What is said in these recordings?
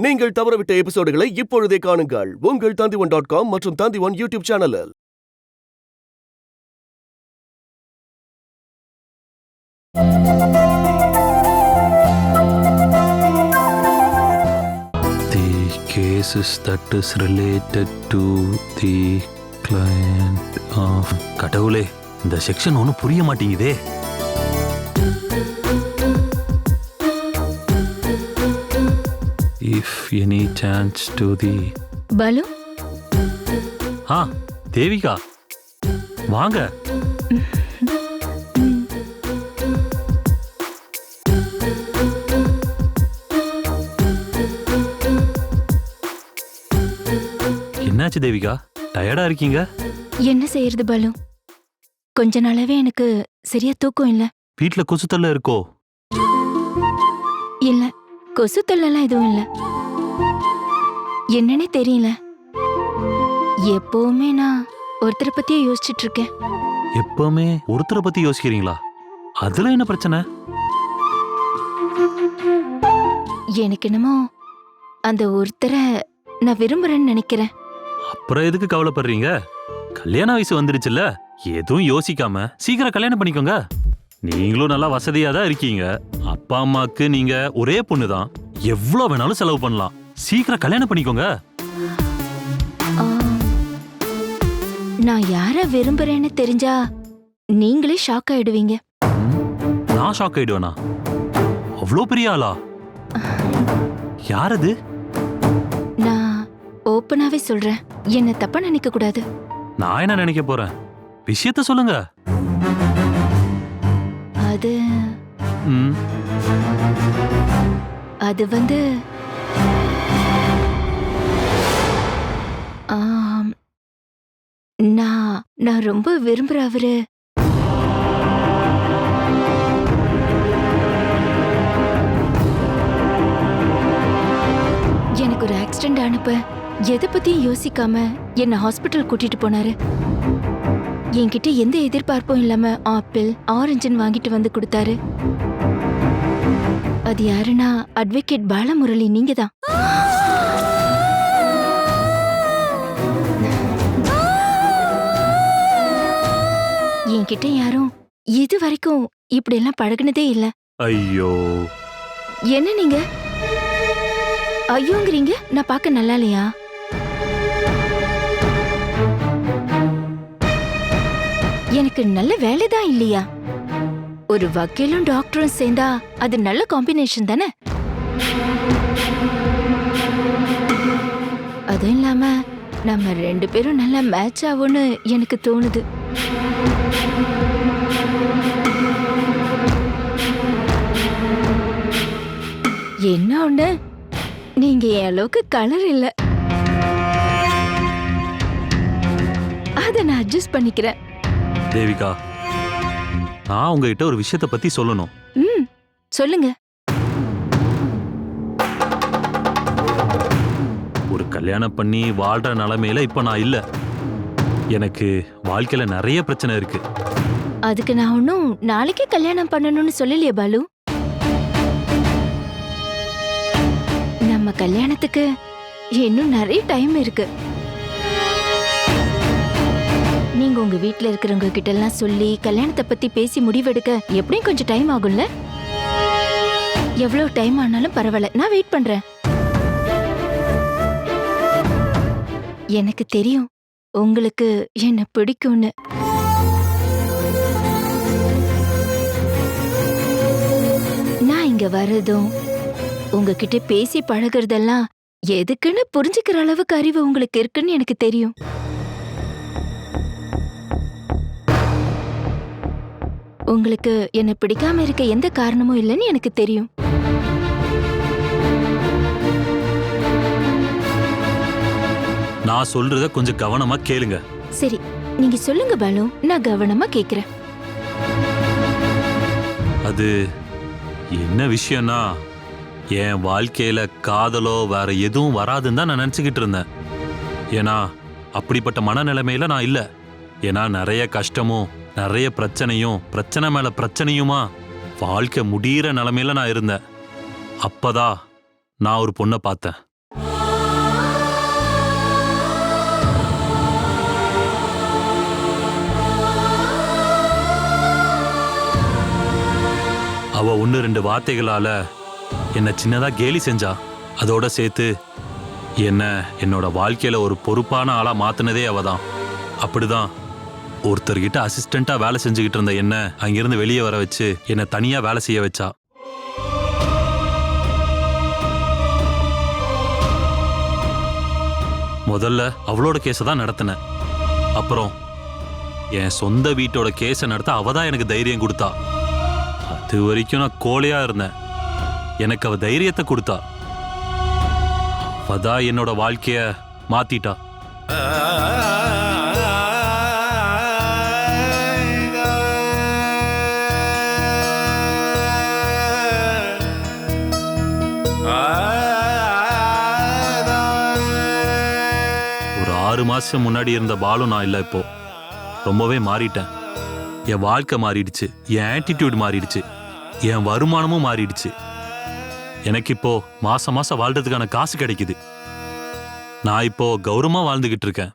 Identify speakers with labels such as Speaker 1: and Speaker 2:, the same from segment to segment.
Speaker 1: நீங்கள் தவறவிட்ட எபிசோடுகளை இப்பொழுதே காணுங்கள் உங்கள் Tandivan.com மற்றும் Tandivan யூடியூப் சேனலில்.
Speaker 2: The cases that is related to the client of... கடவுளே, இந்த செக்ஷன் ஒன்றும் புரிய மாட்டேங்குதே. If any chance to the...
Speaker 3: Balu,
Speaker 2: Devika வாங்க. என்னாச்சு தேவிகா, டயர்டா இருக்கீங்க?
Speaker 3: என்ன செய்யறது பாலு? கொஞ்ச நாளாவே எனக்கு சரியா தூக்கம் இல்ல.
Speaker 2: வீட்ல கொசுத்தல்ல இருக்கோ?
Speaker 3: இல்ல, கொசு தொல்லலாம் எதுவும் இல்ல. என்னன்னே தெரியல. எப்பவுமே நான் ஒருத்தரை பத்தியே யோசிச்சுட்டு இருக்கேன்.
Speaker 2: எப்பவுமே ஒருத்தரை பத்தி யோசிக்கிறீங்களா? அதுல என்ன பிரச்சனை?
Speaker 3: எனக்கு என்னமோ அந்த ஒருத்தரை நான் விரும்புறேன்னு நினைக்கிறேன்.
Speaker 2: அப்புறம் எதுக்கு கவலைப்படுறீங்க? கல்யாண வயசு வந்துருச்சுல்ல, எதுவும் யோசிக்காம சீக்கிரம் கல்யாணம் பண்ணிக்கோங்க. நீங்களும் நல்லா வசதியா தான் இருக்கீங்க. அப்பா அம்மாக்கு நீங்க ஒரே பொண்ணு தான். எவ்வளவு வேணாலும் செலவு பண்ணலாம். சீக்கிரம் கல்யாணம் பண்ணிக்கோங்க.
Speaker 3: நான் யார விரும்புறேன்னு தெரிஞ்சா நீங்களே ஷாக் ஆயிடுவீங்க.
Speaker 2: நான் ஷாக் ஆயிடுவேனா? அவ்வளோ பெரிய ஆளா? யார் அது?
Speaker 3: நான் ஓப்பனாவே சொல்றேன், என்ன தப்பா நினைக்க கூடாது.
Speaker 2: நான் என்ன நினைக்க போறேன்? விஷயத்த சொல்லுங்க.
Speaker 3: அது அது வந்து நான் ரொம்ப விரும்புற அவரு எனக்கு ஒரு ஆக்சிடென்ட் ஆனப்ப எதை பத்தியும் யோசிக்காம என்ன ஹாஸ்பிட்டல் கூட்டிட்டு போனாரு. என்கிட்ட எந்த எதிர்பார்ப்பும் இல்லாம ஆப்பிள், ஆரஞ்சுன்னு வாங்கிட்டு வந்து கொடுத்தாரு. அது யாருன்னா அட்வொகேட் பாலமுரளி, நீங்க தான். என்கிட்ட யாரும் இது வரைக்கும் இப்படி எல்லாம் பழகுனதே இல்ல.
Speaker 2: ஐயோ,
Speaker 3: என்ன நீங்க ஐயோங்கிறீங்க? நான் பார்க்க நல்லா இல்லையா? எனக்கு நல்ல வேலைதான் இல்லையா? ஒரு வக்கீலும் டாக்டரும் சேர்ந்தா அது நல்ல காம்பினேஷன் தானே? அதுவும் இல்லாம நம்ம ரெண்டு பேரும் நல்ல மேட்ச் ஆகும்னு எனக்கு தோணுது. என்ன ஒண்ணு, நீங்க என் அளவுக்கு கலர் இல்ல. அத நான் அட்ஜஸ்ட் பண்ணிக்கிறேன்.
Speaker 2: தேவிகா, நான் உங்ககிட்ட ஒரு விஷயத்தை பத்தி சொல்லணும்.
Speaker 3: சொல்லுங்க.
Speaker 2: ஒரு கல்யாணம் பண்ணி வாழ்ற நிலைமையில இப்ப நான் இல்ல. எனக்கு வாழ்க்கையில நிறைய பிரச்சனை இருக்கு.
Speaker 3: அதுக்கு நான் ஒன்னும் நாளைக்கே கல்யாணம் பண்ணணும்னு சொல்லலையே பாலு. நம்ம கல்யாணத்துக்கு இன்னும் நிறைய டைம் இருக்கு. நீங்க உங்க வீட்ல இருக்கிறவங்க கிட்ட எல்லாம் சொல்லி கல்யாணத்தை பத்தி பேசி முடிவெடுக்க எப்படியும் கொஞ்சம் டைம் ஆகும்ல? எவ்வளவு டைம் ஆனாலும் பரவாயில்ல, நான் வெயிட் பண்றேன். எனக்கு தெரியும் உங்களுக்கு என்ன பிடிக்கும்னு. நான் இங்க வர்றதும் உங்ககிட்ட பேசி பழகுறதெல்லாம் எதுக்குன்னு புரிஞ்சுக்கிற அளவுக்கு அறிவு உங்களுக்கு இருக்குன்னு எனக்கு தெரியும். உங்களுக்கு என்ன பிடிக்காம இருக்க எந்த காரணமும் இல்லைன்னு எனக்கு தெரியும்.
Speaker 2: நான் சொல்றத கொஞ்சம் கவனமா கேளுங்க.
Speaker 3: சரி, நீங்க சொல்லுங்க பாலு, நான் கவனமா கேக்குறேன்.
Speaker 2: அது என்ன விஷயம்னா, என் வாழ்க்கையில காதலோ வேற எதுவும் வராதுன்னு தான் நான் நினைச்சுக்கிட்டு இருந்தேன். ஏன்னா அப்படிப்பட்ட மனநிலைமையில நான் இல்ல. ஏன்னா நிறைய கஷ்டமும் நிறைய பிரச்சனையும் பிரச்சனை மேல பிரச்சனையுமா வாழ்க்கை முடிகிற நிலைமையில நான் இருந்தேன். அப்பதான் நான் ஒரு பொண்ணை பார்த்தேன். அவ 1-2 வார்த்தைகளால என்ன சின்னதா கேலி செஞ்சா. அதோட சேர்த்து என்னோட வாழ்க்கையில ஒரு பொறுப்பான ஆளா மாத்தினதே அவதான். அப்படிதான் ஒருத்தர்கிட்ட அசிஸ்டண்டா வேலை செஞ்சுக்கிட்டு இருந்த என்ன அங்கிருந்து வெளியே வர வச்சு என்னை தனியா வேலை செய்ய வச்சா. முதல்ல அவளோட கேஸை தான் நடத்தினேன். அப்புறம் என் சொந்த வீட்டோட கேஸை நடத்த அவதான் எனக்கு தைரியம் கொடுத்தா. அது வரைக்கும் நான் கோழையா இருந்தேன். எனக்கு அவ தைரியத்தை கொடுத்தா. அவதான் என்னோட வாழ்க்கைய மாத்திட்டா. ஒரு 6 மாசம் முன்னாடி இருந்த பாலு நான் இல்ல. இப்போ ரொம்பவே மாறிட்டேன். என் வாழ்க்கை மாறிடுச்சு, என் ஆட்டிடியூட் மாறிடுச்சு, என் வருமானமும் மாறிடுச்சு. எனக்கு இப்போ மாசம் மாசம் வாழ்றதுக்கான காசு கிடைக்குது. நான் இப்போ கௌரவமா வாழ்ந்துகிட்டு இருக்கேன்.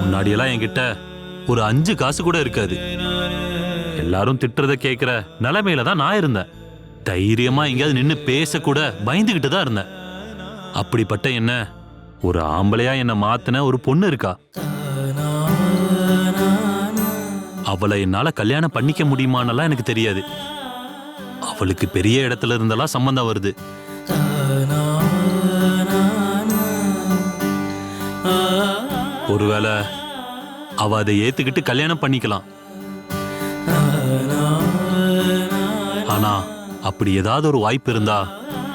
Speaker 2: முன்னாடியெல்லாம் என்கிட்ட ஒரு 5 காசு கூட இருக்காது. எல்லாரும் திட்டுறத கேட்கிற நிலைமையில தான் நான் இருந்தேன். தைரியமா எங்கேயாவது நின்று பேசக்கூட பயந்துகிட்டு தான் இருந்தேன். அப்படிப்பட்ட என்ன ஒரு ஆம்பளையா என்ன மாத்தின ஒரு பொண்ணு இருக்கா. அவளை என்னால கல்யாணம் பண்ணிக்க முடியுமானெல்லாம் எனக்கு தெரியாது. அவளுக்கு பெரிய இடத்துல இருந்தெல்லாம் சம்பந்தம் வருது. ஒருவேளை அவ அதை ஏத்துக்கிட்டு கல்யாணம் பண்ணிக்கலாம். ஆனா அப்படி ஏதாவது ஒரு வாய்ப்பு இருந்தா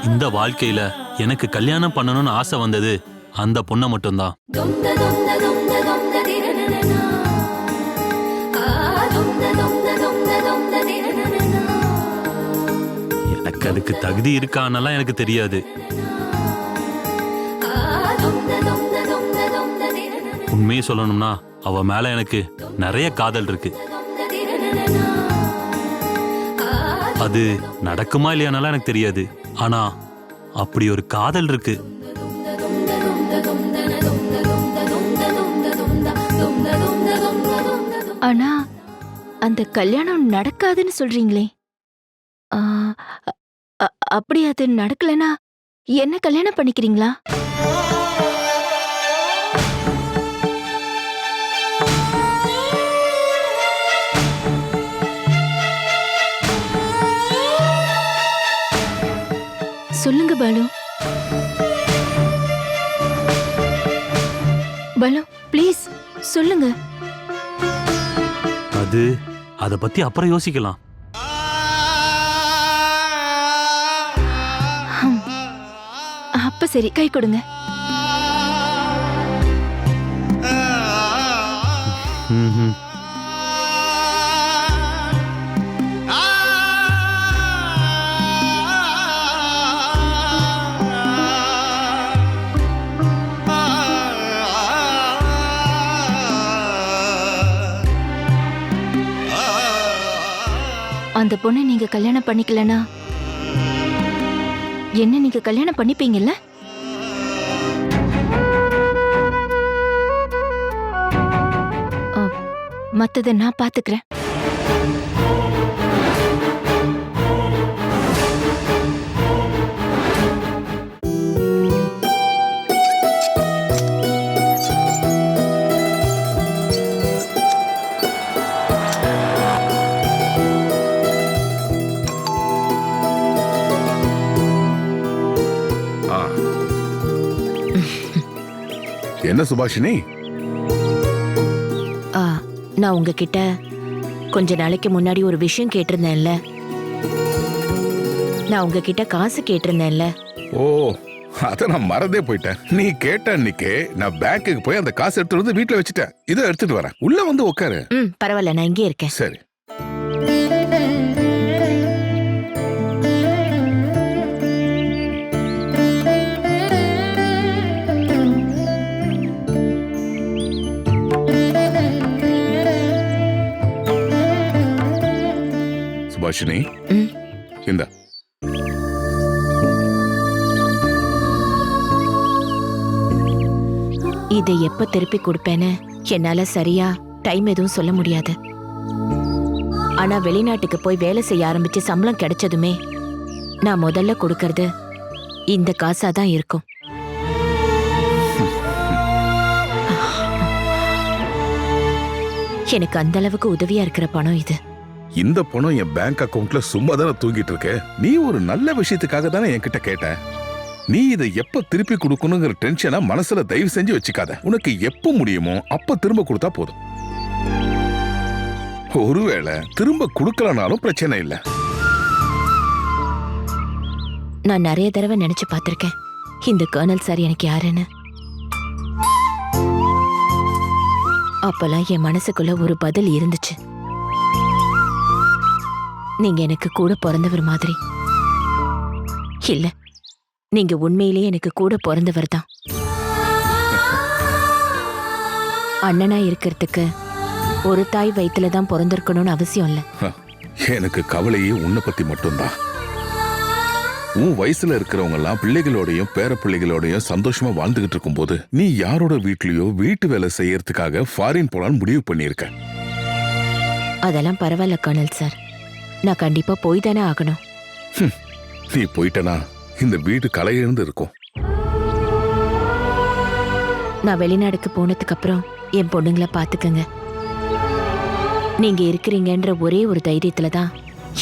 Speaker 2: இந்த வாழ்க்கையில எனக்கு கல்யாணம் பண்ணணும்னு ஆசை வந்தது அந்த பொண்ணை மட்டும்தான். எனக்கு அதுக்கு தகுதி இருக்கானெல்லாம் எனக்கு தெரியாது. உண்மையை சொல்லணும்னா அவ மேல எனக்கு நிறைய காதல் இருக்கு. அது நடக்குமா இல்லையானாலும் எனக்கு தெரியாது. ஆனா அப்படி ஒரு காதல் இருக்கு.
Speaker 3: ஆனா அந்த கல்யாணம் நடக்காதுன்னு சொல்றீங்களே, ஆ, அப்படி அது நடக்கலனா என்ன கல்யாணம் பண்ணிக்கிறீங்களா? சொல்லுங்க பாலு. பாலு ப்ளீஸ் சொல்லுங்க.
Speaker 2: அத பத்தி அப்புறம் யோசிக்கலாம்.
Speaker 3: அப்ப சரி, கை கொடுங்க. அந்த பொண்ணை நீங்க கல்யாணம் பண்ணிக்கலனா என்ன நீங்க கல்யாணம் பண்ணிப்பீங்கல்ல? மத்தத நான் பாத்துக்கிறேன்.
Speaker 4: என்ன சுபாஷினி?
Speaker 5: நான் உங்ககிட்ட கொஞ்ச நாளைக்கு முன்னாடி ஒரு விஷயம் கேட்டிருந்தேன்ல. நான் உங்ககிட்ட காசு கேட்டிருந்தேன்ல.
Speaker 4: ஓ, அத நான் மறந்தே போயிட்டேன். நீ கேட்ட அன்னைக்கே நான் பேங்க்குக்கு போய் அந்த காசு எடுத்துட்டு வந்து வீட்டுல வச்சுட்டேன். இதை எடுத்துட்டு வரேன். உள்ள வந்து உட்காரு.
Speaker 5: பரவாயில்ல, நான் இங்கே இருக்கேன்.
Speaker 4: சரி. சுபாஷினி, இந்த
Speaker 5: இதை எப்ப திருப்பி கொடுப்பேன்னு என்னால சரியா டைம் எதுவும் சொல்ல முடியாது. ஆனா வெளிநாட்டுக்கு போய் வேலை செய்ய ஆரம்பிச்சு சம்பளம் கிடைச்சதுமே நான் முதல்ல கொடுக்கறது இந்த காசாதான் இருக்கும். எனக்கு அந்த அளவுக்கு உதவியா இருக்கிற பணம் இது.
Speaker 4: இந்த பணம் என் பேங்க் அக்கவுண்ட்ல சும்மா தானே தூங்கிட்டு இருக்க. நீ ஒரு நல்ல விஷயத்துக்காக தானே என்கிட்ட கேட்ட. நீ இதை எப்ப திருப்பி கொடுக்கணுங்கிற டென்ஷனை மனசுல தயவு செஞ்சு வச்சுக்காத. உனக்கு எப்ப முடியுமோ அப்ப திரும்ப கொடுத்தா போதும். ஒருவேளை திரும்ப கொடுக்கலனாலும் பிரச்சனை இல்ல.
Speaker 5: நான் நிறைய தடவை நினைச்சு பார்த்திருக்கேன் இந்த கர்னல் சார் எனக்கு யாருன்னு. அப்பெல்லாம் என் மனசுக்குள்ள ஒரு பதில் இருந்துச்சு. நீங்க எனக்கு கூட பிறந்தவர் மாதிரி இல்ல, நீங்க உண்மையிலேயே எனக்கு கூட பிறந்தவர் தான். அண்ணனா இருக்கிறதுக்கு ஒரு தாய் வயித்துல தான் பிறந்திருக்கணும்னு அவசியம் இல்ல.
Speaker 4: எனக்கு கவலையே உன்னை பத்தி மட்டும்தான். உன் வயசுல இருக்கிறவங்க எல்லாம் பிள்ளைகளோடையும் பேர பிள்ளைகளோடையும் சந்தோஷமா வாழ்ந்துகிட்டு இருக்கும் போது நீ யாரோட வீட்லயோ வீட்டு வேலை செய்யறதுக்காக ஃபாரின் போலான்னு முடிவு பண்ணிருக்க.
Speaker 5: அதெல்லாம் பரவாயில்ல கர்னல் சார், நான் கண்டிப்பா போய் தானே ஆகணும்.
Speaker 4: நீ போயிட்டனா இந்த வீடு கலையிழந்து இருக்கும்.
Speaker 5: நான் வெளிநாடுக்கு போனதுக்கு அப்புறம் என் பொண்ணுங்களை பாத்துக்கங்க. நீங்க இருக்கிறீங்கன்ற ஒரே ஒரு தைரியத்துலதான்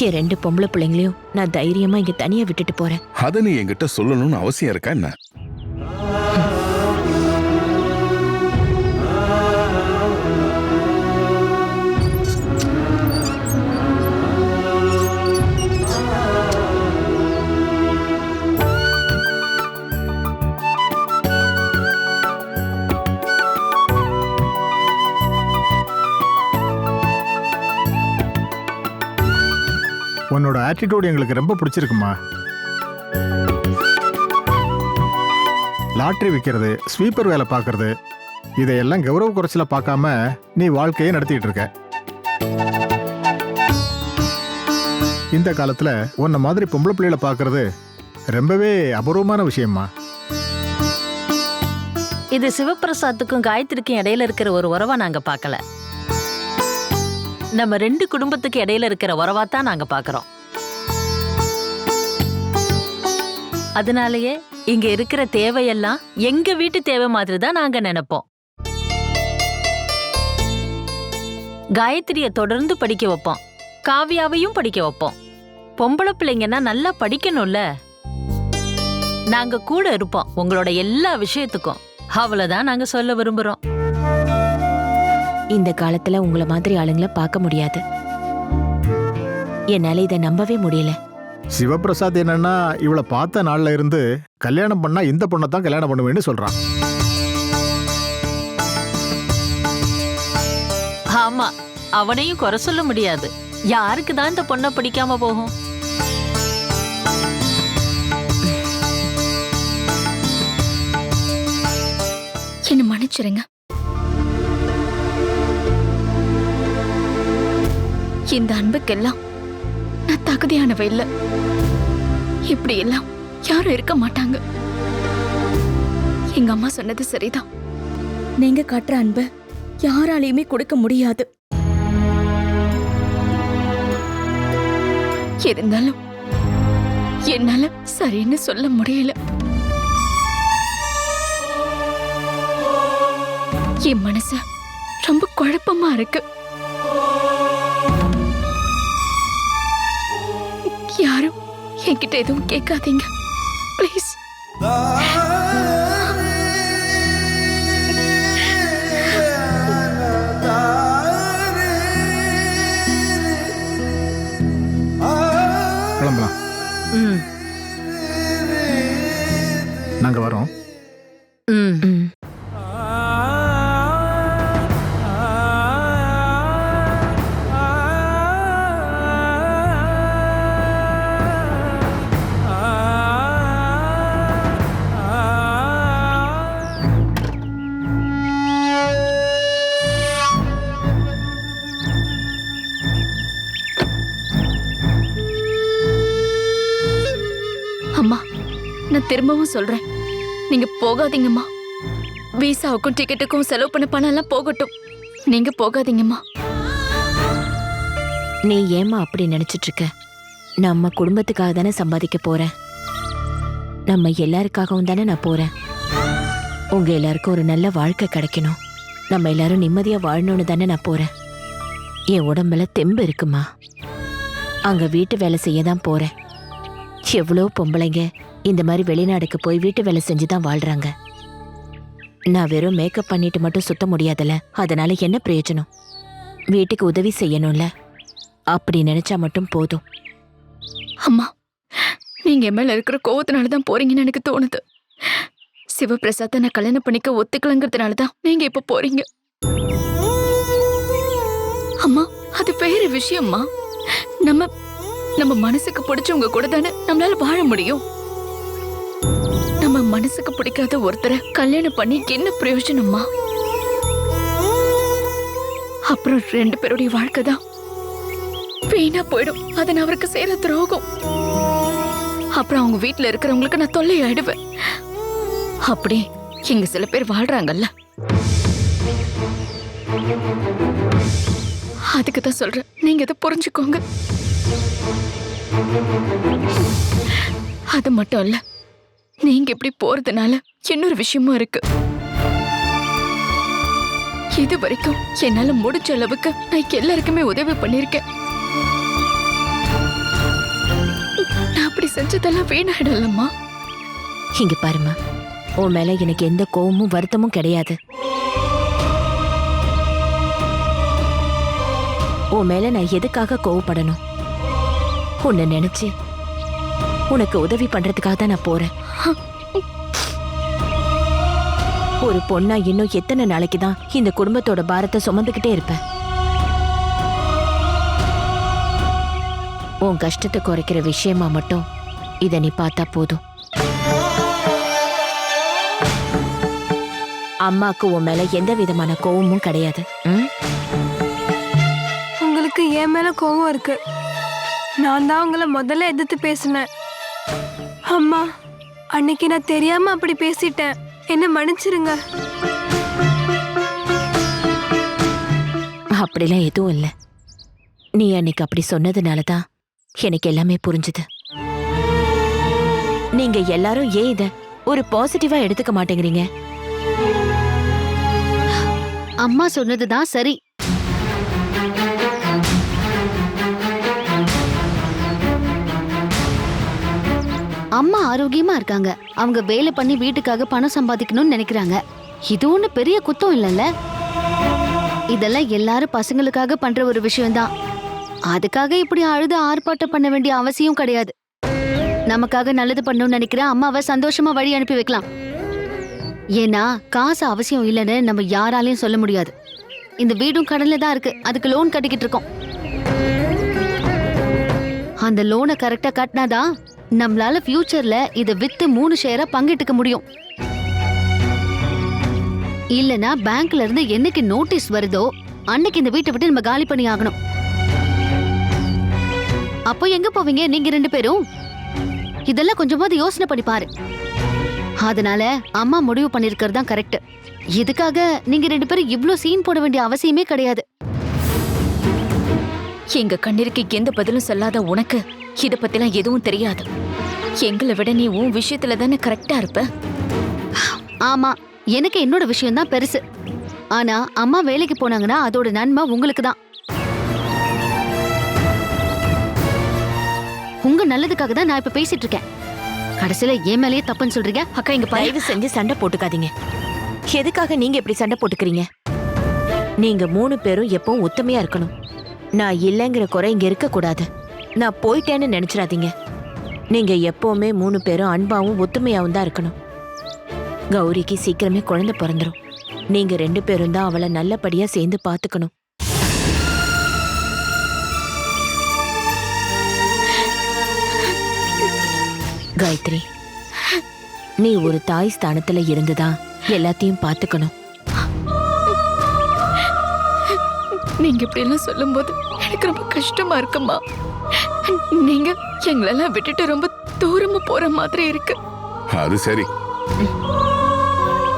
Speaker 5: என் 2 பொம்பளை பிள்ளைங்களையும் நான் தைரியமா இங்க தனியா விட்டுட்டு போறேன்.
Speaker 4: அத நீ என்கிட்ட சொல்லணும்னு அவசியம் இருக்கா என்ன?
Speaker 6: உன்னோட ஆட்டிடியூட் எங்களுக்கு ரொம்ப பிடிச்சிருக்குமா. லாட்ரி விற்கிறது, ஸ்வீப்பர் வேலை பார்க்கறது, இதையெல்லாம் கௌரவ குறைச்சல பார்க்காம நீ வாழ்க்கையை நடத்திட்டு இருக்க. இந்த காலத்துல உன்ன மாதிரி பொம்பளை பிள்ளைகளை பார்க்கறது ரொம்பவே அபூர்வமான விஷயம்மா.
Speaker 7: இது சிவபிரசாத்துக்கும் காயத்ரிக்கும் இடையில இருக்கிற ஒரு உறவா நாங்க பார்க்கல. நம்ம 2 குடும்பத்துக்கு இடையில இருக்கிற உறவாத்தான் நாங்க பாக்குறோம். அதனாலயே இங்க இருக்கிற தேவையெல்லாம் எங்க வீட்டு தேவை மாதிரி தான் நாங்க நினைப்போம். காயத்ரிய தொடர்ந்து படிக்க வைப்போம், காவியாவையும் படிக்க வைப்போம். பொம்பளை பிள்ளைங்கன்னா நல்லா படிக்கணும்ல. நாங்க கூட இருப்போம் உங்களோட எல்லா விஷயத்துக்கும். அவ்வளவுதான் நாங்க சொல்ல விரும்புறோம்.
Speaker 5: இந்த காலத்துல உங்கள மாதிரி ஆளுங்களை பார்க்க முடியாது. என்னால இதை நம்பவே முடியல.
Speaker 6: சிவபிரசாத் என்னன்னா இவளை பார்த்த நாள்ல இருந்து கல்யாணம் பண்ணா இந்த பொண்ணை தான் கல்யாணம் பண்ணுவேன்னு சொல்றான்.
Speaker 7: ஆமா, அவனையும் குறை சொல்ல முடியாது. யாருக்கு தான் இந்த பொண்ணை பிடிக்காம போகும்?
Speaker 3: என்ன மன்னிச்சிருங்க. இந்த அன்புக்கெல்லாம் நான் தகுதியானவ இல்ல. இப்படி எல்லாம் யாரும் இருக்க மாட்டாங்க. எங்க அம்மா சொன்னது சரிதான்.
Speaker 8: நீங்க காட்டுற அன்பை யாராலையுமே கொடுக்க முடியாது.
Speaker 3: இருந்தாலும் என்னால சரின்னு சொல்ல முடியல. என் மனசு ரொம்ப குழப்பமா இருக்கு. யாரும் என்கிட்ட எதுவும் கேட்காதீங்க ப்ளீஸ்.
Speaker 6: கிளம்பலாம். நாங்க வரோம்.
Speaker 3: அம்மா, நான் திரும்பவும் சொல்றேன், நீங்க போகாதீங்கம்மா.
Speaker 8: விசாவுக்கும் டிக்கெட்டுக்கும் செலவு பண்ண பணம் எல்லாம் போகட்டும். நீங்க போகாதீங்கம்மா.
Speaker 5: நீ ஏம்மா அப்படி நினைச்சிட்டு இருக்க? நம்ம குடும்பத்துக்காக தானே சம்பாதிக்க போறேன். நம்ம எல்லாருக்காகவும் தானே நான் போறேன். உங்க எல்லாருக்கும் ஒரு நல்ல வாழ்க்கை கிடைக்கணும், நம்ம எல்லாரும் நிம்மதியா வாழணும்னு தானே நான் போறேன். என் உடம்புல தெம்பு இருக்குமா. அங்க வீட்டு வேலை செய்ய தான் போறேன். எவ்வளோ பொம்பளைங்க இந்த மாதிரி வெளிநாடுக்கு போய் வீட்டு வேலை செஞ்சுதான் வாழ்றாங்க. நான் வெறும் மேக்கப் பண்ணிட்டு மட்டும் சுத்த முடியாதுல்ல, அதனால என்ன பிரயோஜனம்? வீட்டுக்கு உதவி செய்யணும்ல, அப்படி நினைச்சா மட்டும் போதும்.
Speaker 8: அம்மா, நீங்க என் மேல இருக்கிற கோவத்தினாலதான் போறீங்கன்னு எனக்கு தோணுது. சிவபிரசாத்தை நான் கல்யாணம் பண்ணிக்க ஒத்துக்கலங்கிறதுனாலதான் நீங்க இப்ப போறீங்க. அம்மா, அது வேற விஷயம்மா. நம்ம மனசுக்கு பிடிச்சவங்க கூட தானே நம்மளால வாழ முடியும். நம்ம மனசுக்கு பிடிக்காத ஒருத்தரை கல்யாணம் பண்ணி என்ன பிரயோஜனம்மா? அப்புறம் 2 பேருடைய வாழ்க்கை தான் வீணா போயிடும். அதை நான் அவருக்கு செய்யற துரோகம். அப்புறம் அவங்க வீட்டுல இருக்கிறவங்களுக்கு நான் தொல்லை ஆயிடுவேன். அப்படி இங்க சில பேர் வாழ்றாங்கல்ல, அதுக்கு தான் சொல்றேன், நீங்க இதை புரிஞ்சுக்கோங்க. அது மட்டும் இல்ல, நீங்க இப்படி போறதுனால இன்னொரு விஷயமும் இருக்கு. இது வரைக்கும் என்னால முடிஞ்ச அளவுக்கு நான் எல்லாருக்குமே உதவி பண்ணிருக்கேன். நான் அப்படி செஞ்சதெல்லாம் வீணாயிடலம்மா.
Speaker 5: இங்க பாருமா, உன் மேல எனக்கு எந்த கோவமும் வருத்தமும் கிடையாது. உன் மேல நான் எதுக்காக கோவப்படணும்? உன்னை நினைச்சு உனக்கு உதவி பண்றதுக்காக தான் நான் போறேன். ஒரு பொண்ணா இன்னும் எத்தனை நாளைக்கு தான் இந்த குடும்பத்தோட பாரத்தை சுமந்துக்கிட்டே இருப்பேன்? உன் கஷ்டத்தை குறைக்கிற விஷயமா மட்டும் இத நீ பார்த்தா போதும். அம்மாக்கு உன் மேல எந்த விதமான கோவமும் கிடையாது.
Speaker 9: உங்களுக்கு என் மேல கோவம் இருக்கு. நான் தான் உங்களை முதல்ல எதிர்த்து பேசினேன். அம்மா, அன்னைக்கு நான் தெரியாம அப்படி பேசிட்டேன், என்ன மன்னிச்சிருங்க.
Speaker 5: அப்படிலாம் எதுவும் இல்லை. நீ அன்னைக்கு அப்படி சொன்னதுனால தான் எனக்கு எல்லாமே புரிஞ்சுது. நீங்க எல்லாரும் ஏன் இத ஒரு பாசிட்டிவா எடுத்துக்க மாட்டேங்கிறீங்க?
Speaker 3: அம்மா சொன்னதுதான் சரி. அம்மா ஆரோக்கியமா இருக்காங்க. அவங்க வேலை பண்ணி வீட்டுக்காக பணம் சம்பாதிக்கணும்னு நினைக்கிறாங்க. இது ஒண்ணு பெரிய குத்தம் இல்லைல்ல. இதெல்லாம் எல்லாரும் பசங்களுக்காக பண்ற ஒரு விஷயம்தான். அதுக்காக இப்படி அழுது ஆர்ப்பாட்டம் பண்ண வேண்டிய அவசியம் கிடையாது. நமக்காக நல்லது பண்ணணும்னு நினைக்கிற அம்மாவை சந்தோஷமா வழி அனுப்பி வைக்கலாம். ஏன்னா காசு அவசியம் இல்லைன்னு நம்ம யாராலையும் சொல்ல முடியாது. இந்த வீடும் கடன்ல தான் இருக்கு, அதுக்கு லோன் கட்டிக்கிட்டு இருக்கோம். அந்த லோனை கரெக்டா கட்டினாதான் நம்மளால ஃபியூச்சர்ல இதை வித்து 3 ஷேரா பங்கிட்டுக்க முடியும். இல்லனா பேங்க்ல இருந்து என்னைக்கு நோட்டீஸ் வருதோ அன்னைக்கு இந்த வீட்டை விட்டு நம்ம காலி பண்ணி ஆகணும். அப்போ எங்க போவீங்க நீங்க 2 பேரும்? இதெல்லாம் கொஞ்சமாவது யோசனை பண்ணி பாரு. அதனால அம்மா முடிவு பண்ணிருக்கிறது தான் கரெக்ட். இதுக்காக நீங்க 2 பேரும் இவ்ளோ சீன் போட வேண்டிய அவசியமே கிடையாது.
Speaker 8: எங்க கண்ணீருக்கு எந்த பதிலும் சொல்லாத உனக்கு இத பத்திலாம் எதுவும் தெரியாது. எங்களை விட நீ உன் விஷயத்துல தானே கரெக்டா இருப்ப.
Speaker 3: ஆமா, எனக்கு என்னோட விஷயம் தான் பெருசு. ஆனா அம்மா வேலைக்கு போனாங்கன்னா அதோட நன்மை உங்களுக்கு தான். உங்க நல்லதுக்காக தான் நான் இப்ப பேசிட்டு இருக்கேன். கடைசியில ஏன் மேலேயே தப்புன்னு சொல்றீங்க.
Speaker 8: அக்கா, இங்க பாரு.
Speaker 5: தயவு செஞ்சு சண்டை போட்டுக்காதீங்க. எதுக்காக நீங்க இப்படி சண்டை போட்டுக்கிறீங்க? நீங்க 3 பேரும் எப்பவும் ஒத்துமையா இருக்கணும். நான் இல்லைங்கிற குறை இங்க இருக்க கூடாது. நான் போயிட்டேன்னு நினைச்சிடாதீங்க. நீங்க எப்பவுமே 3 பேரும் அன்பாவும் ஒத்துமையாவும் தான் இருக்கணும். கௌரிக்கு சீக்கிரமே குழந்தை பிறந்துரும். நீங்க 2 பேரும் தான் அவளை நல்லபடியா சேர்ந்து பாத்துக்கணும். காயத்ரி, நீ ஒரு தாய் ஸ்தானத்துல இருந்துதான் எல்லாத்தையும் பாத்துக்கணும்.
Speaker 8: நீங்க இப்படி எல்லாம் சொல்லும் போது எனக்கு ரொம்ப கஷ்டமா இருக்குமா. நீங்க எங்களெல்லாம் விட்டுட்டு ரொம்ப தூரமா போற மாதிரி இருக்கு.
Speaker 4: அது சரி,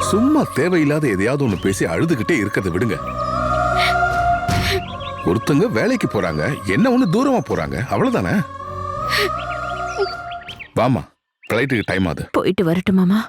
Speaker 4: சும்மா தேவையில்லாத எதையாவது ஒண்ணு பேசி அழுதுகிட்டே இருக்கிறத விடுங்க. ஒருத்தங்க வேலைக்கு போறாங்க, என்ன ஒண்ணு தூரமா போறாங்க, அவ்வளவுதானே. வாமா, ஃப்ளைட்டுக்கு டைம் ஆகுது.
Speaker 5: போயிட்டு வரட்டுமாமா?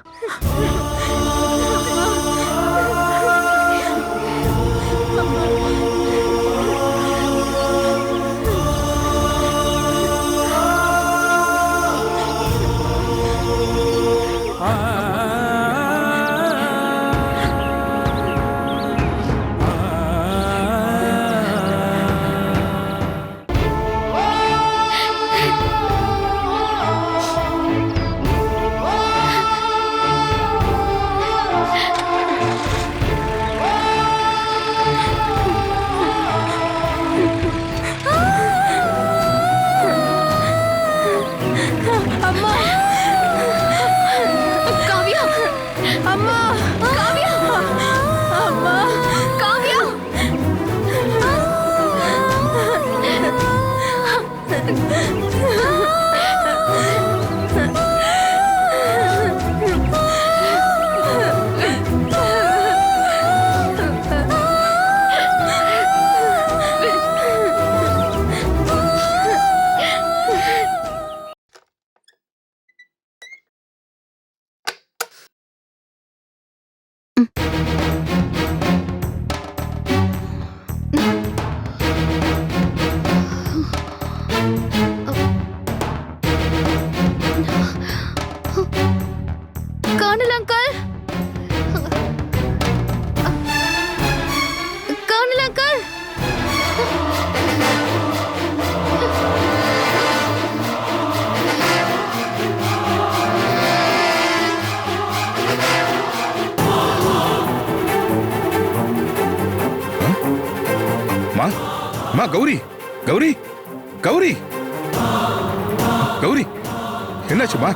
Speaker 3: Colonel uncle, colonel uncle.
Speaker 4: மா, கௌரி, கௌரி, கௌரி, கௌரி, என்னாச்சுமா?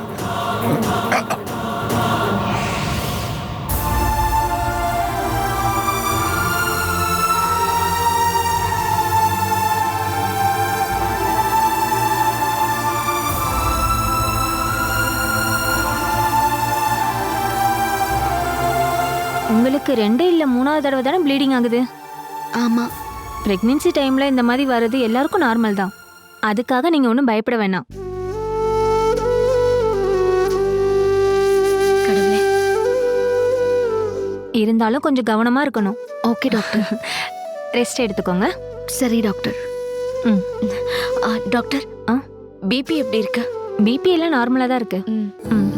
Speaker 10: உங்களுக்கு 2 இல்ல 3வது தடவை தானே ப்ளீடிங் ஆகுது?
Speaker 3: ஆமா.
Speaker 10: பிரெக்னன்சி டைம்ல இந்த மாதிரி வர்றது எல்லாருக்கும் நார்மல் தான். அதுக்காக நீங்க ஒன்றும் பயப்பட வேணாம்.
Speaker 3: கடவுளே.
Speaker 10: இருந்தாலும் கொஞ்சம் கவனமா இருக்கணும்.
Speaker 3: Okay doctor.
Speaker 10: ரெஸ்ட் எடுத்துக்கோங்க.
Speaker 3: சரி டாக்டர்.
Speaker 10: ம்.
Speaker 8: டாக்டர், பிபி எப்படி இருக்கு?
Speaker 10: பிபி எல்லாம் நார்மலா தான் இருக்கு. ம்.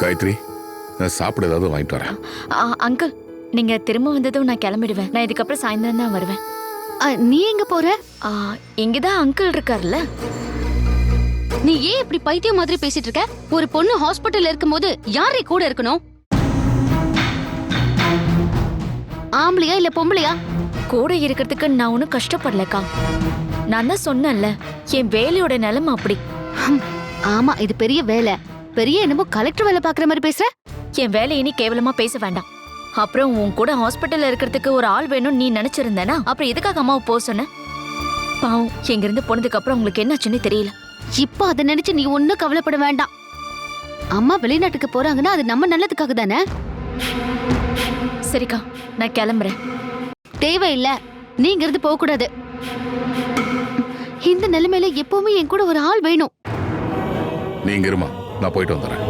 Speaker 4: காயத்ரி, நான் சாப்பிட ஏதாவது வாங்கிட்டு வரேன்.
Speaker 8: அங்கிள், நீங்க திரும்ப வந்ததும் நான் கிளம்பிடுவேன். நான் இதுக்கப்புறம் சாயந்தரம் தான் வருவேன்.
Speaker 3: நீ எங்க போற?
Speaker 8: இங்கதான் அங்கிள் இருக்காருல்ல.
Speaker 3: நீ ஏன் இப்படி பைத்தியம் மாதிரி பேசிட்டு இருக்க? ஒரு பொண்ணு ஹாஸ்பிட்டல்ல இருக்கும்போது யாரே கூட இருக்கணும்? ஆம்பளையா இல்ல பொம்பளையா?
Speaker 8: கூட இருக்கிறதுக்கு நான் ஒன்றும் கஷ்டப்படலக்கா. நான் தான் சொன்னேன்ல, என் வேலையோட நிலைமை அப்படி.
Speaker 3: ஆமா, இது பெரிய வேலை. பெரிய என்னமோ கலெக்டர் வேலை பாக்குற மாதிரி பேசுற.
Speaker 8: என் வேலை இனி கேவலமா பேச வேண்டாம். அப்புறம் உன் கூட ஹாஸ்பிட்டல்ல இருக்கிறதுக்கு ஒரு ஆள் வேணும் நீ நினைச்சிருந்தேனா அப்புறம் எதுக்காக அம்மாவை போக சொன்ன? பாவம், எங்க இருந்து போனதுக்கு அப்புறம் உங்களுக்கு என்னாச்சுன்னு தெரியல.
Speaker 3: இப்போ அதை நினைச்சு நீ ஒன்னும் கவலைப்பட வேண்டாம். அம்மா வெளிநாட்டுக்கு போறாங்கன்னா அது நம்ம நல்லதுக்காக தானே.
Speaker 8: சரிக்கா, நான் கிளம்புறேன்.
Speaker 3: தேவையில்லை, நீங்க இருந்து போக கூடாது. இந்த நிலைமையில எப்பவுமே என் கூட ஒரு ஆள் வேணும்.
Speaker 4: நீங்க இருமா, நான் போயிட்டு வந்துடுறேன்.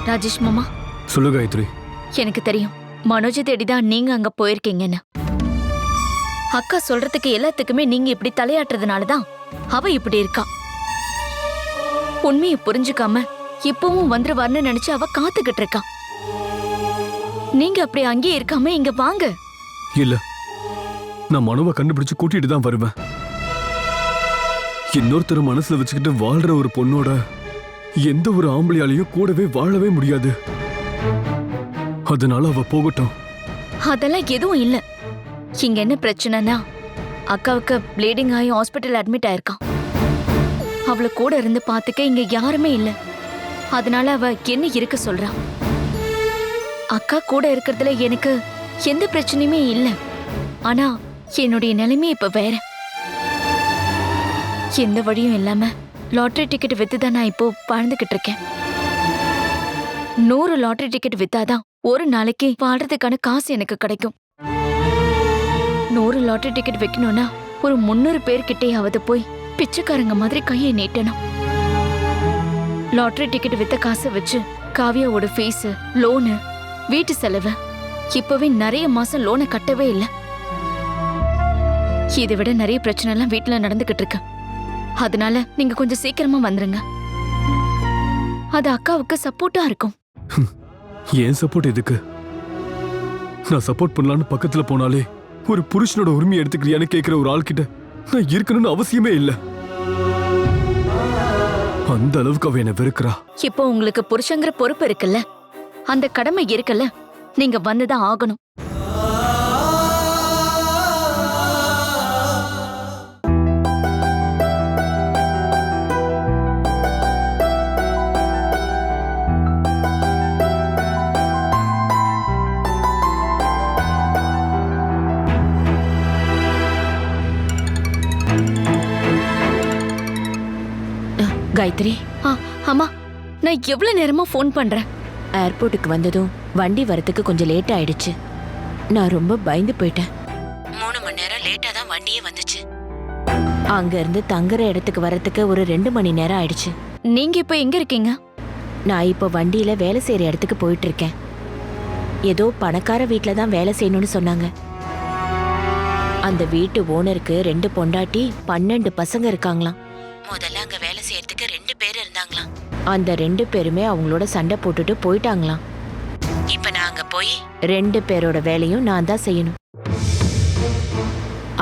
Speaker 8: ராஜேஷ் மாமா,
Speaker 11: சொல்லு காயத்ரி.
Speaker 8: எனக்கு தெரியும் மனோஜை தேடிதான் நீங்க அங்க போயிருக்கீங்கன்னு. அக்கா சொல்றதுக்கு எல்லாத்துக்குமே நீங்க இப்படி தலையாட்டுறதுனாலதான் அவ இப்படி இருக்கா. உண்மையை புரிஞ்சுக்காம இப்பவும் வந்துருவார்னு நினைச்சு அவ காத்துக்கிட்டு இருக்கா. நீங்க அப்படி அங்கேயே இருக்காம இங்க வாங்க.
Speaker 11: இல்ல, நான் மனோவை கண்டுபிடிச்சு கூட்டிட்டு தான் வருவேன். இன்னொருத்தர் மனசுல வச்சுக்கிட்டு வாழ்ற ஒரு பொண்ணோட எந்த ஒரு ஆம்பளையாலையும் கூடவே வாழவே முடியாது. அதனால அவ போகட்டும்.
Speaker 8: அதெல்லாம் எதுவும் இல்ல. இங்க என்ன பிரச்சனைனா அக்காவுக்கு ப்ளீடிங் ஆகி ஹாஸ்பிட்டல் அட்மிட் ஆயிருக்கான். அவளை கூட இருந்து பார்த்துக்க இங்க யாருமே இல்ல. அதனால அவ என்ன இருக்க சொல்றா. அக்கா கூட இருக்கிறதுல எனக்கு எந்த பிரச்சனையுமே இல்ல. ஆனா என்னுடைய நிலைமை இப்ப வேற. எந்த வழியும் இல்லாம லாட்டரி டிக்கெட் வித்துதான் நான் இப்போ வாழ்ந்துகிட்டு இருக்கேன். 100 லாட்டரி டிக்கெட் வித்தாதான் ஒரு நாளைக்கு வாழ்றதுக்கான காசு எனக்கு கிடைக்கும். 100 லாட்டரி டிக்கெட் வைக்கணும்னா ஒரு 300 பேர்கிட்டயாவது போய் பிச்சைக்காரங்க மாதிரி கையை நீட்டணும். லாட்டரி டிக்கெட் வித்த காசை வச்சு காவியாவோட ஃபீஸ், லோனு, வீட்டு செலவு, இப்பவே நிறைய மாசம் லோனை கட்டவே இல்லை. இதை விட நிறைய பிரச்சனை எல்லாம் வீட்டுல நடந்துகிட்டு இருக்கு. அதனால நீங்க கொஞ்சம் சீக்கிரமா வந்துருங்க. அது அக்காவுக்கு சப்போர்ட்டா இருக்கும்.
Speaker 11: ஏன் சப்போர்ட் எதுக்கு? நான் சப்போர்ட் பண்ணலான்னு பக்கத்துல போனாலே ஒரு புருஷனோட உரிமையை எடுத்துக்கிறியான்னு கேட்கிற ஒரு ஆள் கிட்ட நான் இருக்கணும்னு அவசியமே இல்ல. அந்த அளவுக்கு அவ என்ன வெறுக்கிறா.
Speaker 8: இப்போ உங்களுக்கு புருஷங்கிற பொறுப்பு இருக்குல்ல, அந்த கடமை இருக்குல்ல, நீங்க வந்துதான் ஆகணும்.
Speaker 5: காயத்ரி,
Speaker 8: அம்மா, நான் எவ்வளவு நேரமா ஃபோன் பண்றேன்.
Speaker 5: ஏர்போர்ட்டுக்கு வந்ததும் வண்டி வரத்துக்கு கொஞ்சம் லேட் ஆயிடுச்சு. நான் ரொம்ப பயந்து போயிட்டேன். 3 மணி நேரம் லேட்டா தான் வண்டியே வந்துச்சு. அங்க இருந்து தங்குற இடத்துக்கு வரத்துக்கு ஒரு 2 மணி நேரம் ஆயிடுச்சு.
Speaker 8: நீங்க இப்ப எங்க இருக்கீங்க?
Speaker 5: நான் இப்போ வண்டியில வேலை செய்யற இடத்துக்கு போயிட்டு இருக்கேன். ஏதோ பணக்கார வீட்ல தான் வேலை செய்யணும்னு சொன்னாங்க. அந்த வீட்டு ஓனருக்கு 2 பொண்டாட்டி 12 பசங்க இருக்காங்களாம். முதல்ல அங்க வேலை செய்யறதுக்கு 2 பேர் இருந்தாங்களாம். அந்த 2 பேருமே அவங்களோட சண்டை போட்டுட்டு போயிட்டாங்களாம். இப்ப நான் அங்க போய் 2 பேரோட வேலையும் நான் தான் செய்யணும்.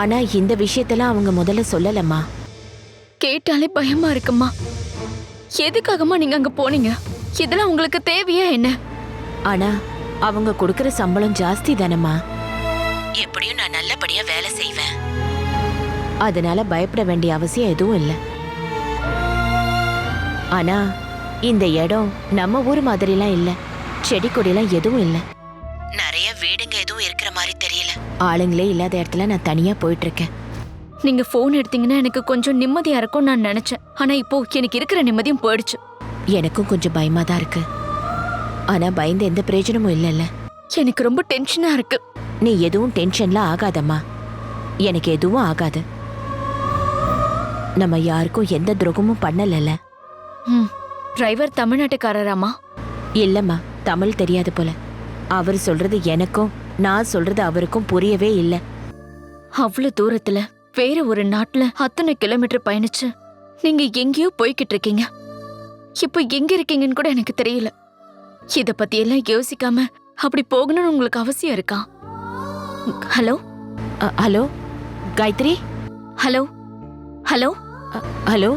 Speaker 5: ஆனா இந்த விஷயத்தெல்லாம் அவங்க முதல்ல சொல்லலம்மா.
Speaker 8: கேட்டாலே பயமா இருக்குமா. எதுக்காகமா நீங்க அங்க போனீங்க? இதெல்லாம் உங்களுக்கு தேவையா என்ன?
Speaker 5: ஆனா அவங்க கொடுக்கற சம்பளம் ஜாஸ்தி தானம்மா. எப்படியும் நான் நல்லபடியா வேலை செய்வேன். அதனால பயப்பட வேண்டிய அவசியம் எதுவும் இல்லை. ஆனா இந்த இடம் நம்ம ஊர் மாதிரிலாம் இல்ல. செடி கொடிலாம் எதுவும் இல்ல. நிறைய வீடுங்க எதுவும் இருக்கிற மாதிரி தெரியல. ஆளுங்களே இல்லாத இடத்துல நான் தனியா போயிட்டு இருக்கேன்.
Speaker 8: நீங்க போன் எடுத்தீங்கன்னா எனக்கு கொஞ்சம் நிம்மதியா இருக்கும் நான் நினைச்சேன். ஆனா இப்போ எனக்கு இருக்கிற நிம்மதியும் போயிடுச்சு.
Speaker 5: எனக்கும் கொஞ்சம் பயமா தான் இருக்கு. ஆனா பயந்து எந்த பிரயோஜனமும் இல்லைல்ல.
Speaker 8: எனக்கு ரொம்ப டென்ஷனா இருக்கு.
Speaker 5: நீ எதுவும் டென்ஷன்ல ஆகாதம்மா. எனக்கு எதுவும் ஆகாது. நம்ம யாருக்கும் எந்த துரோகமும் பண்ணலல்ல.
Speaker 8: டிரைவர் தமிழ்நாட்டுக்காரராமா?
Speaker 5: இல்லம்மா, தமிழ் தெரியாது போல. அவர் சொல்றது எனக்கும் நான் சொல்றது அவருக்கும் புரியவே இல்லை.
Speaker 8: அவ்வளவு தூரத்துல வேற ஒரு நாட்டுல அத்தனை கிலோமீட்டர் பயணிச்சு நீங்க எங்கேயோ போய்கிட்டு இருக்கீங்க. இப்போ எங்க இருக்கீங்கன்னு கூட எனக்கு தெரியல. இத பத்தி எல்லாம் யோசிக்காம அப்படி போகணும்னு உங்களுக்கு அவசியம் இருக்கா? Hello
Speaker 5: hello Gayathri.
Speaker 8: Hello hello
Speaker 5: hello.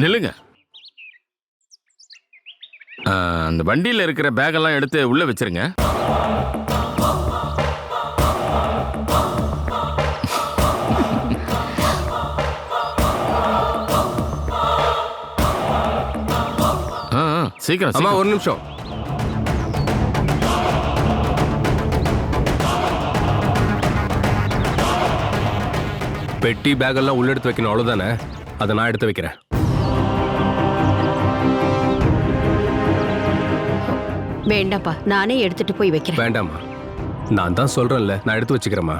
Speaker 12: நில்லுங்க. அந்த வண்டியில் இருக்கிற பேக்கெல்லாம் எடுத்து உள்ள வச்சிருங்க. சீக்கிரம்.
Speaker 13: அம்மா ஒரு நிமிஷம். பெட்டி பேக்கெல்லாம் உள்ள எடுத்து வைக்கணும் அவ்வளோதானே? அதை நான் எடுத்து வைக்கிறேன்.
Speaker 14: வேண்டாப்பா, நானே எடுத்துட்டு போய் வைக்கிறேன்.
Speaker 13: வேண்டாம்மா, நான் தான் சொல்றேன்ல, நான் எடுத்து வச்சுக்கிறேம்மா.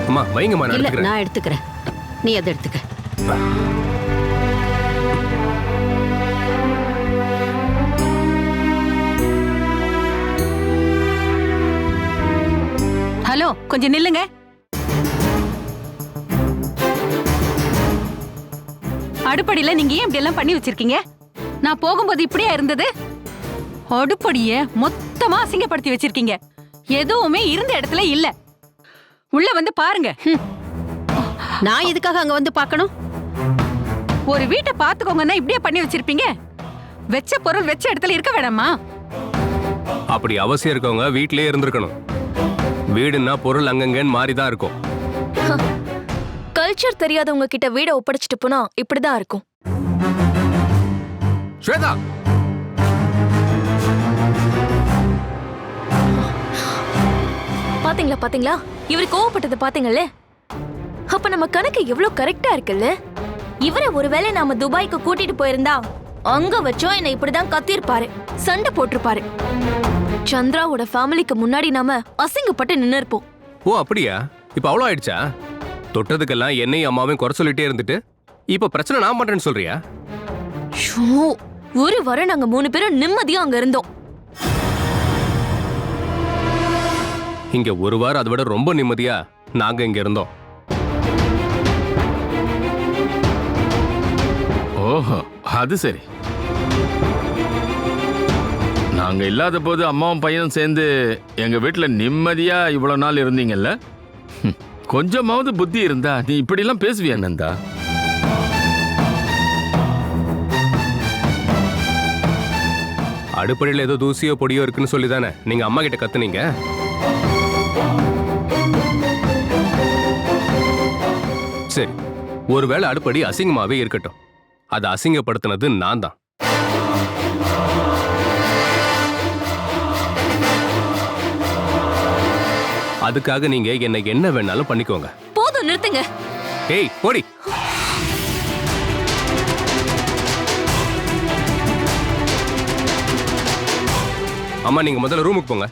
Speaker 13: அம்மா வைங்கம்மா, நான்
Speaker 14: இல்ல,
Speaker 13: எடுத்துக்கிறேன்.
Speaker 14: நான் எடுத்துக்கிறேன். நீ அதை எடுத்துக்க.
Speaker 15: ஹலோ, கொஞ்சம் நில்லுங்க. அடுப்படியில நீங்க ஏன் இப்படி எல்லாம் பண்ணி வச்சிருக்கீங்க? நான் போகும்போது இப்படியா இருந்தது? அடுப்படிய மொத்தமா அசிங்கப்படுத்தி வச்சிருக்கீங்க. எதுவுமே இருந்த இடத்துல இல்ல. உள்ள வந்து பாருங்க.
Speaker 14: நான் எதுக்காக அங்க வந்து பார்க்கணும்?
Speaker 15: ஒரு வீட்டை பாத்துக்கோங்கன்னா இப்படியே பண்ணி வச்சிருப்பீங்க? வெச்ச பொருள் வெச்ச இடத்துல இருக்க வேணாமா?
Speaker 13: அப்படி அவசியம் இருக்கவங்க வீட்டிலேயே இருந்திருக்கணும். வீடுன்னா பொருள் அங்கங்கன்னு மாறிதான் இருக்கும்.
Speaker 8: கல்ச்சர் தெரியாதவங்க கிட்ட வீட ஒப்படைச்சிட்டு போனா இப்படிதான் இருக்கும்.
Speaker 13: ஸ்வேதா,
Speaker 8: பாத்தீங்களா பாத்தீங்களா, இவரு கோவப்பட்டது பாத்தீங்கல்ல? அப்ப நம்ம கணக்கு எவ்வளவு கரெக்டா இருக்குல்ல? இவரை ஒருவேளை நாம துபாய்க்கு கூட்டிட்டு போயிருந்தா அங்க வச்சோம் என்ன இப்படிதான் கத்திருப்பாரு, சண்டை போட்டிருப்பாரு. சந்திராவோட ஃபேமிலிக்கு முன்னாடி நாம அசிங்கப்பட்டு நின்னு இருப்போம்.
Speaker 13: ஓ அப்படியா? இப்ப அவ்வளோ ஆயிடுச்சா? தொட்டதுக்கெல்லாம் என்னையும் அம்மாவையும் குறை சொல்லிட்டே இருந்துட்டு இப்ப பிரச்சனை நான் பண்றேன்னு சொல்றியா?
Speaker 8: ஒரு வாரம் நாங்க 3 பேரும் நிம்மதியா அங்க இருந்தோம்.
Speaker 13: இங்க ஒரு வாரம் அதை விட ரொம்ப நிம்மதியா நாங்க இங்க இருந்தோம்.
Speaker 12: ஓஹோ, அது சரி. நாங்க இல்லாத போது அம்மாவும் பையனும் சேர்ந்து எங்க வீட்டுல நிம்மதியா இவ்வளவு நாள் இருந்தீங்கல்ல. கொஞ்சமாவது புத்தி இருந்தா நீ இப்படி எல்லாம் பேசுவியா நந்தா?
Speaker 13: அடுப்படையில் ஏதோ தூசியோ பொடியோ இருக்குன்னு சொல்லி தானே நீங்க அம்மா கிட்ட கத்துனீங்க. சரி, ஒருவேளை அடுப்படி அசிங்கமாவே இருக்கட்டும். அதை அசிங்கப்படுத்தினது நான் தான். அதுக்காக நீங்க என்ன என்ன வேணாலும் பண்ணிக்கோங்க.
Speaker 8: போதும், நிறுத்துங்க.
Speaker 13: ஏய் போடி. அம்மா நீங்க முதல்ல ரூமுக்கு போங்க.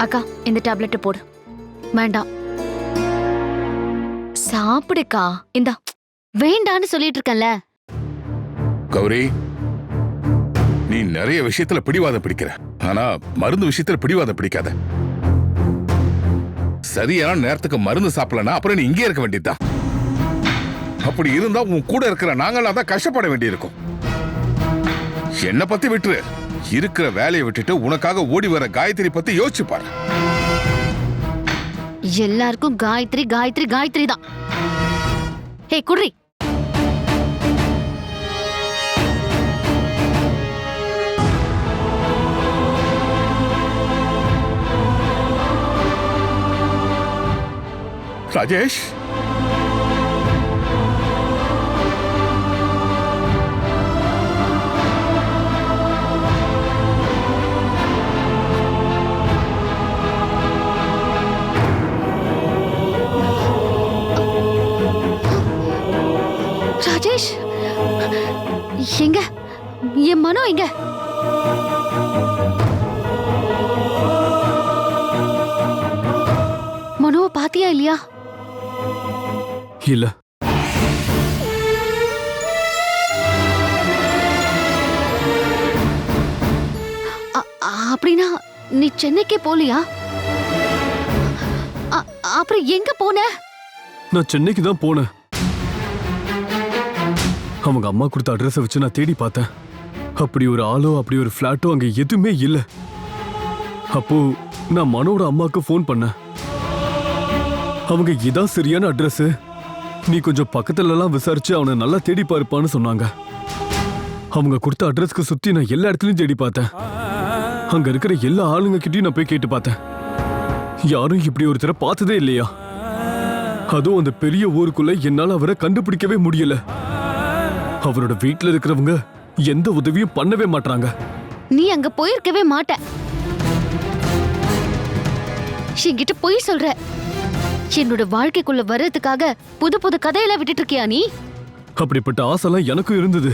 Speaker 5: அக்கா, இந்த டேப்லெட் போடு.
Speaker 3: வேண்டாம்.
Speaker 5: சாப்பிடுக்கா. இந்தா.
Speaker 3: வேண்டான்னு சொல்லிட்டு இருக்கேன்ல.
Speaker 4: கௌரி, நீ நிறைய விஷயத்துல பிடிவாதம் பிடிக்கிற, ஆனா மருந்து விஷயத்துல பிடிவாதம் பிடிக்காத. சரியான நேரத்துக்கு மருந்து சாப்பிடலன்னா அப்புறம் நீ இங்கே இருக்க வேண்டியதுதான். அப்படி இருந்தா உன் கூட இருக்கிற நாங்களாம் தான் கஷ்டப்பட வேண்டியிருக்கும். என்ன பத்தி விட்டுரு. இருக்கிற வேலையை விட்டுட்டு உனக்காக ஓடி வர காயத்ரி பத்தி யோசிச்சு பாரு.
Speaker 3: எல்லாருக்கும் காயத்ரி காயத்ரி காயத்ரி தான். ஹே குட்ரி.
Speaker 4: ராஜேஷ்,
Speaker 3: ராஜேஷ் எங்க? என் மனோ எங்க? மனோவை பாத்தியா இல்லையா?
Speaker 11: இல்ல.
Speaker 3: அப்படின்னா நீ சென்னைக்கே போலியா? அப்புறம் எங்க போன?
Speaker 11: நான் சென்னைக்கு தான் போனேன். அவங்க அம்மா கொடுத்த அட்ரஸை வச்சு நான் தேடி பார்த்தேன். அப்படி ஒரு ஆளோ அப்படி ஒரு பிளாட்டோ அங்க எதுவுமே இல்ல. அப்போ நான் மனோட அம்மாக்கு ஃபோன் பண்ணேன். அவங்க இதான் சரியான அட்ரஸ், நீ கொஞ்சம் பக்கத்துல எல்லாம் விசாரிச்சு அவனை நல்லா தேடி பாருப்பான்னு சொன்னாங்க. அவங்க கொடுத்த அட்ரஸ்க்கு சுத்தி நான் எல்லா இடத்துலயும் தேடி பார்த்தேன். அங்க இருக்கிற எல்லா ஆளுங்க கிட்டயும் நான் போய் கேட்டு பார்த்தேன். யாரும் இப்படி ஒருத்தரை பார்த்ததே இல்லையா. அதுவும் அந்த பெரிய ஊருக்குள்ள என்னால அவரை கண்டுபிடிக்கவே முடியல. அவரோட வீட்டுல இருக்கிறவங்க எந்த உதவியும் பண்ணவே மாட்டாங்க.
Speaker 3: நீ அங்க போயிருக்கவே மாட்ட. என்கிட்ட போய் சொல்ற. என்னோட வாழ்க்கைக்குள்ள வர்றதுக்காக புது புது கதையெல்லாம் விட்டுட்டு இருக்கியா நீ?
Speaker 11: அப்படிப்பட்ட ஆசைலாம் எனக்கும் இருந்தது.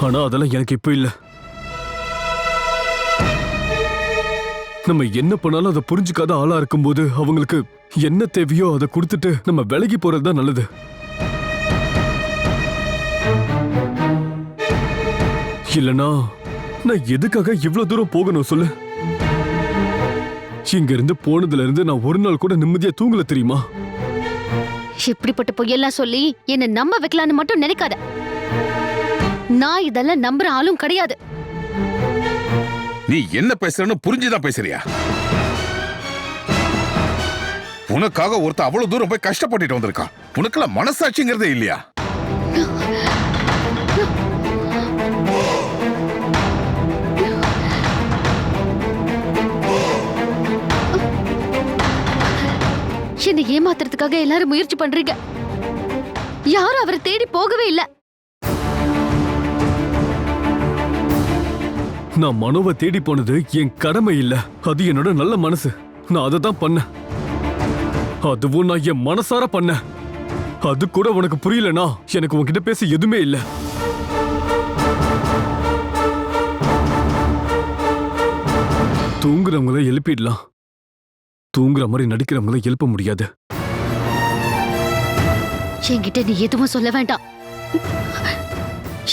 Speaker 11: ஆனா அதெல்லாம் எனக்கு இப்ப இல்ல. நம்ம என்ன பண்ணாலும் அதை புரிஞ்சுக்காத ஆளா இருக்கும்போது அவங்களுக்கு என்ன தேவையோ அதை கொடுத்துட்டு நம்ம விலகி போறதுதான் நல்லது. இல்லனா நான் எதுக்காக இவ்வளவு தூரம் போகணும் சொல்லு? இங்க இருந்து போனதுல இருந்து நான் ஒரு நாள் கூட நிம்மதியா தூங்கல தெரியுமா?
Speaker 3: இப்படிப்பட்ட பொய்யெல்லாம் சொல்லி என்ன நம்ப வைக்கலான்னு மட்டும் நினைக்காத. நான் இதெல்லாம் நம்புற ஆளும் கிடையாது.
Speaker 4: நீ என்ன பேசுறன்னு புரிஞ்சுதான் பேசுறியா? உனக்காக ஒருத்தர் அவ்வளவு தூரம் போய் கஷ்டப்பட்டுட்டு வந்திருக்கான். உனக்குலாம் மனசாட்சிங்கிறதே இல்லையா?
Speaker 3: என்னை ஏமாத்துறதுக்காக எல்லாரும் முயற்சி பண்றீங்க. யாரும் அவரை தேடி போகவே இல்ல.
Speaker 11: நான் மனோவை தேடி போனது என் கடமை இல்ல, அது என்னோட நல்ல மனசு. நான் அதை தான் பண்ணேன். அதுவும் நான் என் மனசார பண்ணேன். அது கூட உனக்கு புரியலனா எனக்கு உன்கிட்ட பேச எதுவுமே இல்ல. தூங்குறவங்கள எழுப்பிடலாம், தூங்குற மாதிரி நடிக்கிறவங்கள எழுப்ப முடியாது.
Speaker 3: என்கிட்ட நீ எதுவும் சொல்ல வேண்டாம்.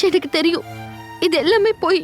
Speaker 3: எனக்கு தெரியும் இது எல்லாமே போய்.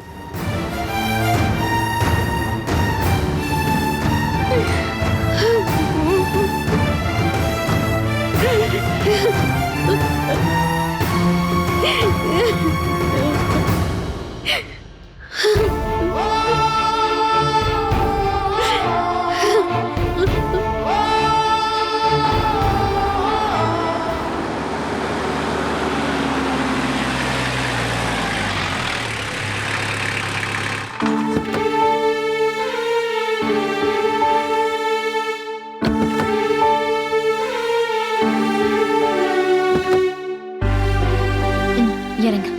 Speaker 3: இறங்க.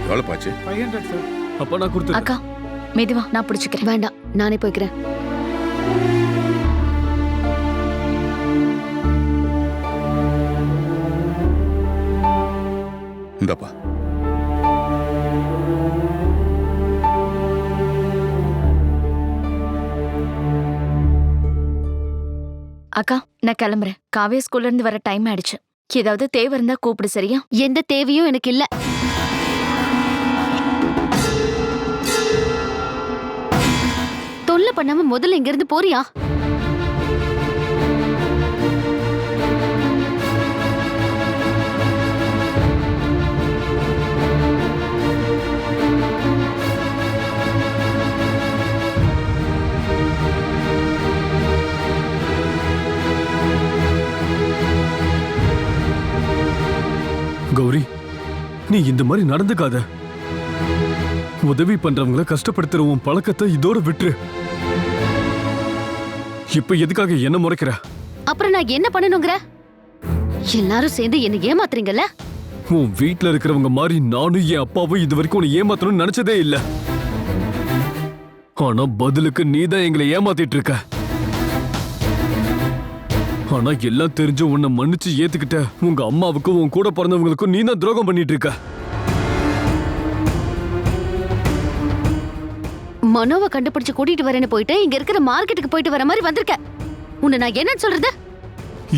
Speaker 4: எவ்வளவு பாச்சு?
Speaker 6: 500 சார்.
Speaker 11: அப்ப நான் கொடுத்து.
Speaker 3: அக்கா மெதுவா, நான் பிடிச்சுக்கிறேன். வேண்டாம், நானே போய்க்கிறேன்.
Speaker 4: இந்தப்பா.
Speaker 8: அக்கா, நான் கிளம்புறேன். காவியா ஸ்கூல்ல இருந்து வர டைம் ஆயிடுச்சு. ஏதாவது தேவை இருந்தா கூப்பிடு, சரியா?
Speaker 3: எந்த தேவையும் எனக்கு இல்ல. தொல்லை பண்ணாம முதல்ல இங்க இருந்து போறியா?
Speaker 11: கௌரி, நீ இந்த மாதிரி நடந்துக்காத. உதவி பண்றவங்களை கஷ்டப்படுத்துற உன் பழக்கத்தை இதோட விட்டுரு. இப்ப எதுக்காக என்ன முறைக்கிற?
Speaker 3: அப்புறம் நான் என்ன பண்ணணுங்கிற? எல்லாரும் சேர்ந்து என்ன ஏமாத்துறீங்கல்ல?
Speaker 11: உன் வீட்டுல இருக்கிறவங்க மாதிரி நானும் என் அப்பாவும் இது வரைக்கும் உன்னை ஏமாத்தணும்னு நினைச்சதே இல்ல. ஆனா பதிலுக்கு நீதான் எங்களை ஏமாத்திட்டு இருக்க. ஆனா எல்லாம் தெரிஞ்சு உன்னை மன்னிச்சு ஏத்துக்கிட்ட உங்க அம்மாவுக்கும் உன் கூட பிறந்தவங்களுக்கும் நீ தான் துரோகம் பண்ணிட்டு இருக்க.
Speaker 3: மனோவை கண்டுபிடிச்சு கூட்டிட்டு வரேன்னு போயிட்டு இங்க இருக்கிற மார்க்கெட்டுக்கு போயிட்டு வர மாதிரி வந்திருக்க. உன்னை நான் என்னன்னு சொல்றது?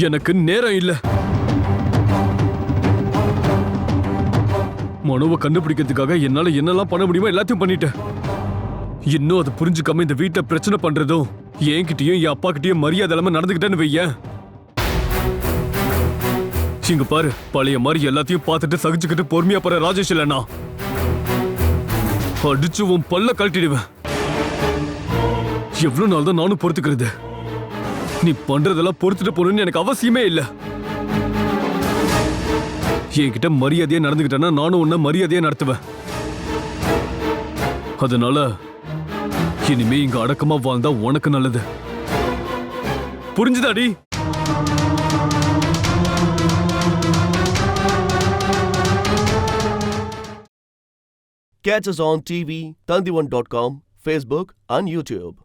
Speaker 11: எனக்கு நேரம் இல்ல. மனோவை கண்டுபிடிக்கிறதுக்காக என்னால என்னெல்லாம் பண்ண முடியுமோ எல்லாத்தையும் பண்ணிட்டேன். இன்னும் அதை புரிஞ்சுக்காம இந்த வீட்டை பிரச்சனை பண்றதும் என்கிட்டயும் என் அப்பா கிட்டயும் மரியாதை இல்லாம நடந்துக்கிட்டேன்னு வையேன், இங்க பாரு, பழைய மாதிரி எல்லாத்தையும் பார்த்துட்டு சகிச்சுக்கிட்டு பொறுமையா போற ராஜேஷ் இல்லைண்ணா. அடிச்சு உன் பல்ல கழட்டிடுவேன். எவ்வளவு நாள் தான் நானும் பொறுத்துக்கிறது? நீ பண்றதெல்லாம் பொறுத்துட்டு போகணும்னு எனக்கு அவசியமே இல்லை. என்கிட்ட மரியாதையா நடந்துகிட்டேன்னா நானும் உன்னை மரியாதையா நடத்துவேன். அதனால இனிமே இங்க அடக்கமா வாழ்ந்தா உனக்கு நல்லது. புரிஞ்சுதாடி?
Speaker 1: Catch us on TV, Tandivan.com, Facebook and YouTube.